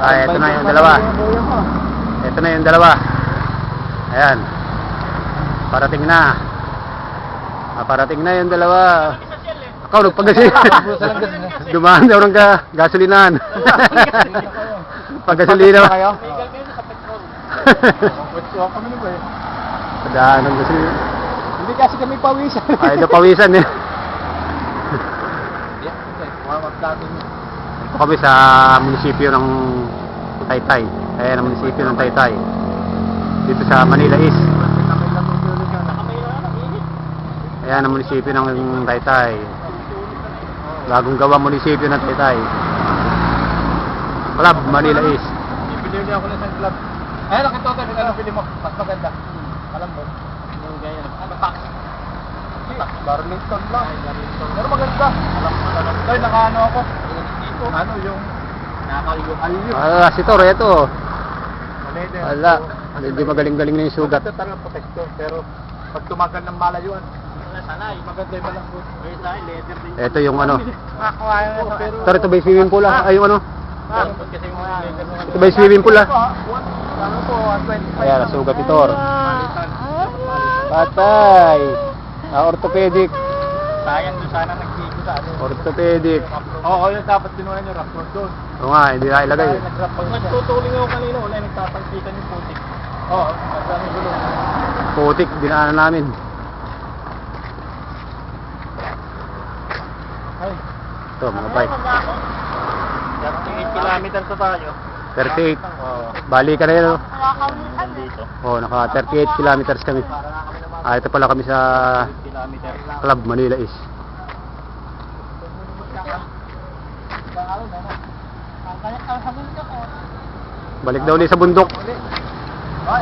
Ito na yung dalawa. Ito na yung dalawa. Ayan. Parating na. Parating na yung dalawa. Ikaw, nagpagasin. Dumaan daw ng gasolinahan. Paggasolina. Padaan ng gasolina. Hindi kasi kami pawisan. Ay, ito pawisan eh. Ito kami sa munisipyo ng Taytay. Ayan ang munisipyo ng Taytay. Dito sa Manila East. Ayan ang munisipyo ng Taytay. Bagong gawa munisipyo ng Taytay. Club Manila East. Pinili ako ng isang club. Ayun, nakita ko tayo. Ano pili mo? Mas maganda. Alam mo? Yung ganyan. Ano pack? Darlington lang. Pero maganda. Alam. Tayo, nakaano ako. Ano yung... Nakakaligo. Si Toro, ito. Wala. Medyo magaling-galing na yung sugat. Ito talagang protektor. Pero pag tumagal ng malayuan, sana maganda yung malambot. Ito yung ano. Pero... Toro, ito ba yung swimming pool ah? Ay, yung ano? Kasi Ito ba yung swimming pool ah? Ano po, 25. Ayan, nasugat ni Toro. Patay. Orthopedic. Sayang doon sana nagsigo sa ano. Orthopedic. Oo, yun dapat kinuha nyo rapor doon. Oo nga, hindi na ilagay. Nagtutuling ako kanina, wala nagtapagpitan yung putik. Oo, nagdami gulo. Putik, dinaanan namin. Ay. Ito, mga bike. 38 kilometers sa tayo. 38. Oo. Bali ka na yun. Dito. Naka 38 kilometers kami. Ito pala kami sa Kilometers lang. Club Manila East. Balik daw ulit sa bundok.